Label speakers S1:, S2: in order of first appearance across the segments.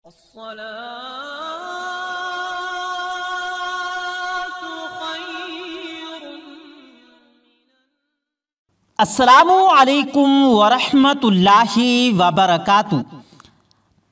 S1: السلام علیکم ورحمۃ اللہ وبرکاتہ۔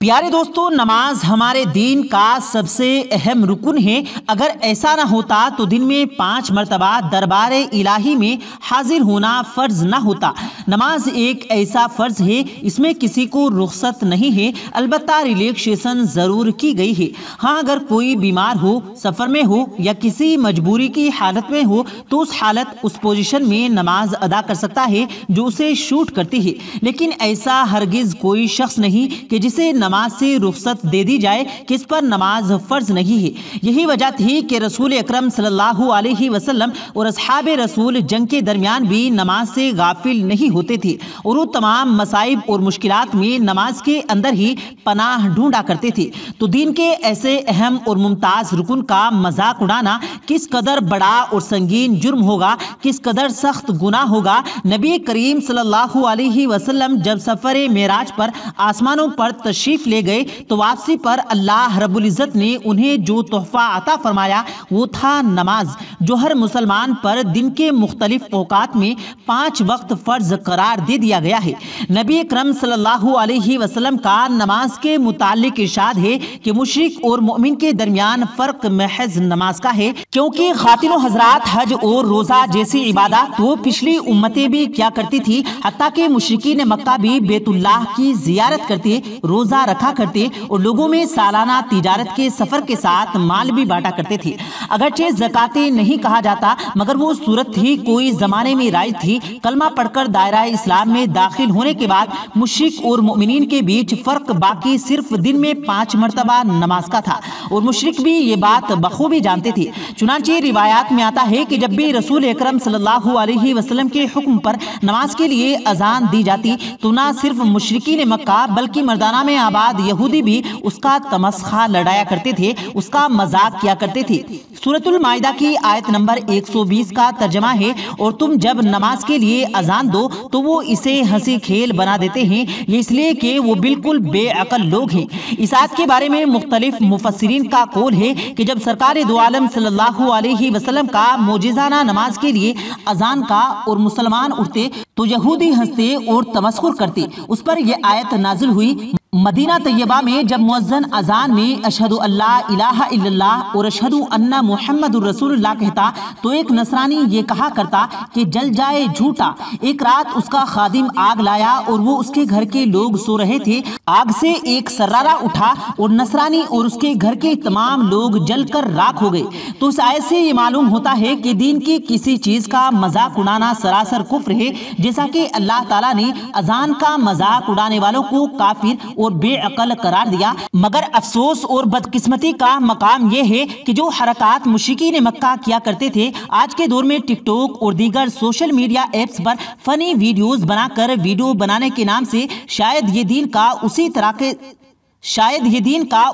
S1: پیارے دوستو، نماز ہمارے دین کا سب سے اہم رکن ہے۔ اگر ایسا نہ ہوتا تو دن میں 5 مرتبہ دربار الہی میں حاضر ہونا فرض نہ ہوتا۔ نماز ایک ایسا فرض ہے، اس میں کسی کو رخصت نہیں ہے، البتہ ریلیکسیشن ضرور کی گئی ہے۔ ہاں، اگر کوئی بیمار ہو، سفر میں ہو یا کسی مجبوری کی حالت میں ہو تو اس پوزیشن میں نماز ادا کر سکتا ہے جو اسے شوٹ کرتی ہے، لیکن ایسا ہرگز کوئی شخص نہیں کہ جسے نماز سے رخصت دے دی جائے کہ اس پر نماز فرض نہیں ہے۔ یہی وجہ تھی کہ رسول اکرم صلی اللہ علیہ وسلم اور اصحاب رسول جنگ کے درمیان بھی نماز سے غافل نہیں ہوتے تھے، اور وہ تمام مصائب اور مشکلات میں نماز کے اندر ہی پناہ ڈھونڈا کرتے تھے۔ تو دین کے ایسے اہم اور ممتاز رکن کا مذاق اڑانا کس قدر بڑا اور سنگین جرم ہوگا، کس قدر سخت گناہ ہوگا۔ نبی کریم صلی اللہ علیہ وسلم جب سفر معراج پر آسمانوں پر تشریف لے گئے تو واپسی پر اللہ رب العزت نے انہیں جو تحفہ عطا فرمایا وہ تھا نماز، جو ہر مسلمان پر دن کے مختلف اوقات میں 5 وقت فرض قرار دے دیا گیا ہے۔ نبی اکرم صلی اللہ علیہ وسلم کا نماز کے متعلق ارشاد ہے کہ مشرک اور مومن کے درمیان فرق محض نماز کا ہے، کیونکہ خواتین و حضرات حج اور روزہ جیسی عبادات تو پچھلی امتیں بھی کیا کرتی تھی، حتیٰ کہ مشرکین مکہ بھی بیت اللہ کی زیارت کرتے، روزہ رکھا کرتے اور لوگوں میں سالانہ تجارت کے سفر کے ساتھ مال بھی بانٹا کرتے تھے۔ اگرچہ زکوٰۃ نہیں کہا جاتا، مگر وہ صورت تھی، کوئی زمانے میں رائج تھی۔ کلمہ پڑھ کر دائرہ اسلام میں داخل ہونے کے بعد مشرک اور مومنین کے بیچ فرق باقی صرف دن میں 5 مرتبہ نماز کا تھا، اور مشرک بھی یہ بات بخوبی جانتے تھے۔ چنانچہ روایات میں آتا ہے کہ جب بھی رسول اکرم صلی اللہ علیہ وسلم کے حکم پر نماز کے لیے اذان دی جاتی تو نہ صرف مشرکین مکہ بلکہ مردانہ میں آباد یہودی بھی اس کا تمسخر لڑایا کرتے تھے، اس کا مذاق کیا کرتے تھے۔ سورۃ المائدہ کی آیت نمبر 120 کا ترجمہ ہے، اور تم جب نماز کے لیے اذان دو تو وہ اسے ہنسی کھیل بنا دیتے ہیں، یہ اس لیے کہ وہ بالکل بے عقل لوگ ہیں۔ اس آیت کے بارے میں مختلف مفسرین کا قول ہے کہ جب سرکار دو عالم صلی اللہ علیہ وسلم کا معجزانہ نماز کے لیے اذان کا اور مسلمان اٹھتے تو یہودی ہنستے اور تمسخر کرتے، اس پر یہ آیت نازل ہوئی۔ مدینہ طیبہ میں جب مؤذن اذان میں اشہد ان لا الہ الا اللہ اور اشہد ان محمد الرسول اللہ کہتا تو ایک نصرانی یہ کہا کرتا کہ جل جائے جھوٹا۔ ایک رات اس کا خادم آگ لایا اور وہ اس کے گھر کے لوگ سو رہے تھے، آگ سے ایک سرارہ اٹھا اور نصرانی اور اس کے گھر کے تمام لوگ جل کر راکھ ہو گئے۔ تو اس آیت سے یہ معلوم ہوتا ہے کہ دین کی کسی چیز کا مذاق اڑانا سراسر کفر ہے، جیسا کہ اللہ تعالیٰ نے اذان کا مذاق اڑانے والوں کو کافر اور بے عقل قرار دیا۔ مگر افسوس اور بدقسمتی کا مقام یہ ہے کہ جو حرکات مشرکین مکہ کیا کرتے تھے، آج کے دور میں ٹک ٹاک اور دیگر سوشل میڈیا ایپس پر فنی ویڈیوز بنا کر ویڈیو بنانے کے نام سے شاید یہ دین کا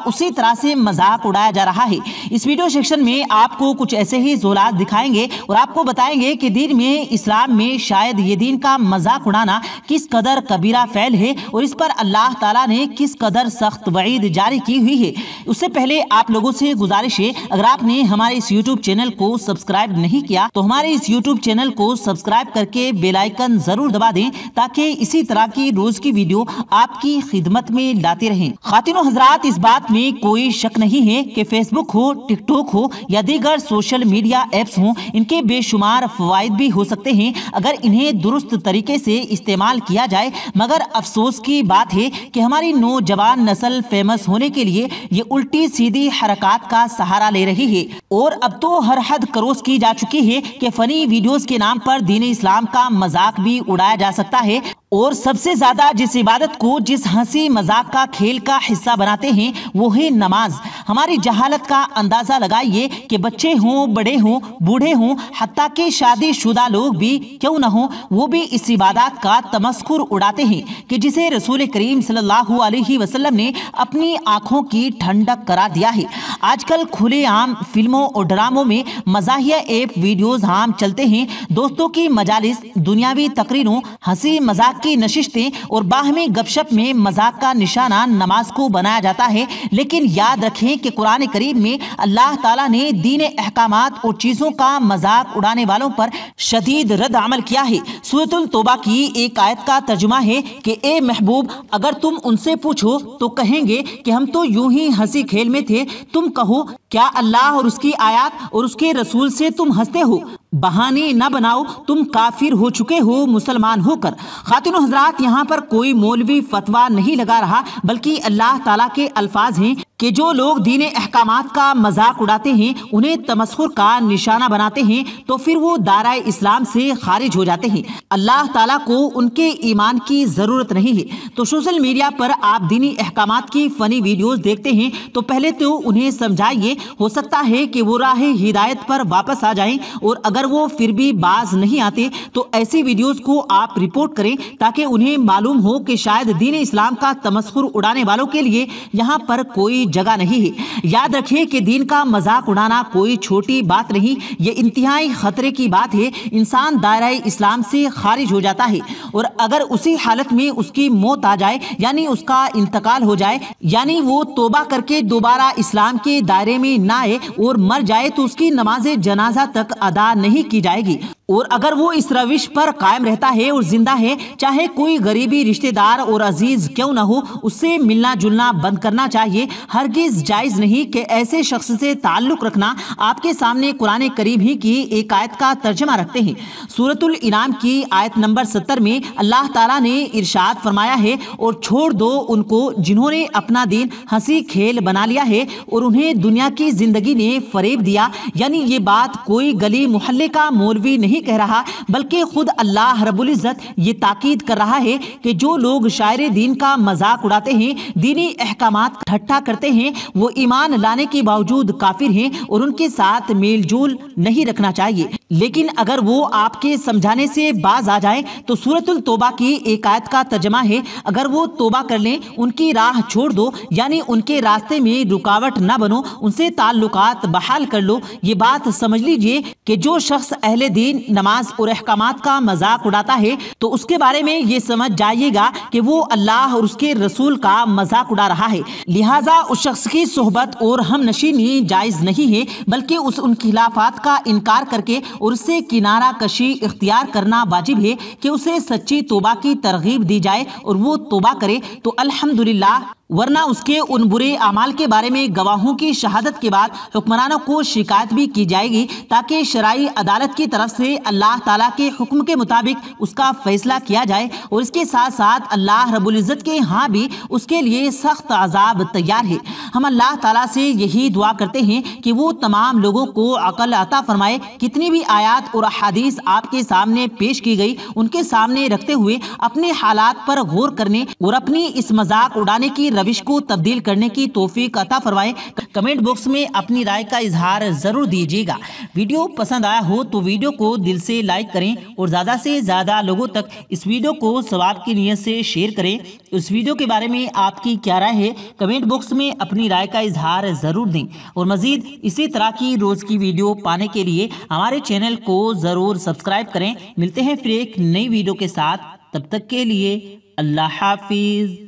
S1: اسی طرح سے مذاق اڑایا جا رہا ہے۔ اس ویڈیو سیکشن میں آپ کو کچھ ایسے ہی زولات دکھائیں گے اور آپ کو بتائیں گے کہ دین میں، اسلام میں شاید یہ دین کا مذاق اڑانا کس قدر کبیرہ فعل ہے اور اس پر اللہ تعالیٰ نے کس قدر سخت وعید جاری کی ہوئی ہے۔ اس سے پہلے آپ لوگوں سے گزارش ہے، اگر آپ نے ہمارے اس یوٹیوب چینل کو سبسکرائب نہیں کیا تو ہمارے اس یوٹیوب چینل کو سبسکرائب کر کے بیل آئیکن ضرور دبا دیں تاکہ اسی طرح کی روز کی ویڈیو آپ کی خدمت میں لاتے رہیں۔ خواتین و حضرات، اس بات میں کوئی شک نہیں ہے کہ فیس بک ہو، ٹک ٹاک ہو یا دیگر سوشل میڈیا ایپس ہوں، ان کے بے شمار فوائد بھی ہو سکتے ہیں اگر انہیں درست طریقے سے استعمال کیا جائے، مگر افسوس کی بات ہے کہ ہماری نوجوان نسل فیمس ہونے کے لیے یہ الٹی سیدھی حرکات کا سہارا لے رہی ہے، اور اب تو ہر حد کروس کی جا چکی ہے کہ فنی ویڈیوز کے نام پر دین اسلام کا مذاق بھی اڑایا جا سکتا ہے۔ اور سب سے زیادہ جس عبادت کو جس ہنسی مذاق کا کھیل کا حصہ بناتے ہیں وہ ہے نماز۔ ہماری جہالت کا اندازہ لگائیے کہ بچے ہوں، بڑے ہوں، بوڑھے ہوں، حتیٰ کہ شادی شدہ لوگ بھی کیوں نہ ہوں، وہ بھی اس عبادات کا تمسخر اڑاتے ہیں کہ جسے رسول کریم صلی اللہ علیہ وسلم نے اپنی آنکھوں کی ٹھنڈک قرار دیا ہے۔ آج کل کھلے عام فلموں اور ڈراموں میں مزاحیہ ایپ ویڈیوز عام چلتے ہیں۔ دوستوں کی مجالس، دنیاوی تقریروں، ہنسی مذاق کی نشستیں اور باہمی گپ شپ میں مذاق کا نشانہ نماز کو بنایا جاتا ہے، لیکن یاد رکھیں کہ قرآن کریم میں اللہ تعالیٰ نے دین احکامات اور چیزوں کا مذاق اڑانے والوں پر شدید رد عمل کیا ہے۔ سورۃ التوبہ کی ایک آیت کا ترجمہ ہے کہ اے محبوب، اگر تم ان سے پوچھو تو کہیں گے کہ ہم تو یوں ہی ہنسی کھیل میں تھے۔ تم کہو، کیا اللہ اور اس کی آیات اور اس کے رسول سے تم ہنستے ہو؟ بہانے نہ بناؤ، تم کافر ہو چکے ہو مسلمان ہو کر۔ خواتین و حضرات، یہاں پر کوئی مولوی فتویٰ نہیں لگا رہا، بلکہ اللہ تعالیٰ کے الفاظ ہیں کہ جو لوگ دین احکامات کا مذاق اڑاتے ہیں، انہیں تمسخر کا نشانہ بناتے ہیں، تو پھر وہ دائرہ اسلام سے خارج ہو جاتے ہیں۔ اللہ تعالیٰ کو ان کے ایمان کی ضرورت نہیں ہے۔ تو سوشل میڈیا پر آپ دینی احکامات کی فنی ویڈیوز دیکھتے ہیں تو پہلے تو انہیں سمجھائیے، ہو سکتا ہے کہ وہ راہ ہدایت پر واپس آ جائیں، اور اگر وہ پھر بھی باز نہیں آتے تو ایسی ویڈیوز کو آپ رپورٹ کریں تاکہ انہیں معلوم ہو کہ شاید دین اسلام کا تمسخر اڑانے والوں کے لیے یہاں پر کوئی جگہ نہیں ہے۔ یاد رکھیں کہ دین کا مذاق اڑانا کوئی چھوٹی بات نہیں، یہ انتہائی خطرے کی بات ہے۔ انسان دائرہ اسلام سے خارج ہو جاتا ہے، اور اگر اسی حالت میں اس کی موت آ جائے، یعنی اس کا انتقال ہو جائے، یعنی وہ توبہ کر کے دوبارہ اسلام کے دائرے میں نہ آئے اور مر جائے، تو اس کی نماز جنازہ تک ادا نہیں کی جائے گی۔ اور اگر وہ اس روش پر قائم رہتا ہے اور زندہ ہے، چاہے کوئی غریبی رشتہ دار اور عزیز کیوں نہ ہو، اس سے ملنا جلنا بند کرنا چاہیے۔ ہرگز جائز نہیں کہ ایسے شخص سے تعلق رکھنا۔ آپ کے سامنے قرآن کریم ہی کی ایک آیت کا ترجمہ رکھتے ہیں۔ سورۃ الانعام کی آیت نمبر 70 میں اللہ تعالیٰ نے ارشاد فرمایا ہے، اور چھوڑ دو ان کو جنہوں نے اپنا دین ہنسی کھیل بنا لیا ہے اور انہیں دنیا کی زندگی نے فریب دیا۔ یعنی یہ بات کوئی گلی محلے کا مولوی نہیں کہہ رہا، بلکہ خود اللہ رب العزت یہ تاکید کر رہا ہے کہ جو لوگ شاعر دین کا مذاق اڑاتے ہیں، دینی احکامات کا ٹھٹھا کرتے ہیں، وہ ایمان لانے کے باوجود کافر ہیں، اور ان کے ساتھ میل جول نہیں رکھنا چاہیے۔ لیکن اگر وہ آپ کے سمجھانے سے باز آ جائیں تو سورۃ التوبہ کی ایک آیت کا ترجمہ ہے، اگر وہ توبہ کر لیں، ان کی راہ چھوڑ دو، یعنی ان کے راستے میں رکاوٹ نہ بنو، ان سے تعلقات بحال کر لو۔ یہ بات سمجھ لیجئے کہ جو شخص اہل دین، نماز اور احکامات کا مذاق اڑاتا ہے تو اس کے بارے میں یہ سمجھ جائیے گا کہ وہ اللہ اور اس کے رسول کا مذاق اڑا رہا ہے۔ لہٰذا اس شخص کی صحبت اور ہم نشینی جائز نہیں ہے، بلکہ ان خلافات کا انکار کر کے اور اس سے کنارہ کشی اختیار کرنا واجب ہے کہ اسے سچی توبہ کی ترغیب دی جائے اور وہ توبہ کرے تو الحمدللہ، ورنہ اس کے ان برے اعمال کے بارے میں گواہوں کی شہادت کے بعد حکمرانوں کو شکایت بھی کی جائے گی، تاکہ شرعی عدالت کی طرف سے اللہ تعالیٰ کے حکم کے مطابق اس کا فیصلہ کیا جائے، اور اس کے ساتھ ساتھ اللہ رب العزت کے ہاں بھی اس کے لیے سخت عذاب تیار ہے۔ ہم اللہ تعالیٰ سے یہی دعا کرتے ہیں کہ وہ تمام لوگوں کو عقل عطا فرمائے۔ کتنی بھی آیات اور احادیث آپ کے سامنے پیش کی گئی، ان کے سامنے رکھتے ہوئے اپنے حالات پر غور کرنے اور اپنی اس مذاق اڑانے کی روش کو تبدیل کرنے کی توفیق عطا فرمائے۔ کمنٹ باکس میں اپنی رائے کا اظہار ضرور دیجیے گا۔ ویڈیو پسند آیا ہو تو ویڈیو کو دل سے لائک کریں اور زیادہ سے زیادہ لوگوں تک اس ویڈیو کو ثواب کی نیت سے شیئر کریں۔ اس ویڈیو کے بارے میں آپ کی کیا رائے ہے، کمنٹ باکس میں اپنی رائے کا اظہار ضرور دیں، اور مزید اسی طرح کی روز کی ویڈیو پانے کے لیے ہمارے چینل کو ضرور سبسکرائب کریں۔ ملتے ہیں پھر ایک نئی ویڈیو کے ساتھ، تب تک کے لیے اللہ حافظ۔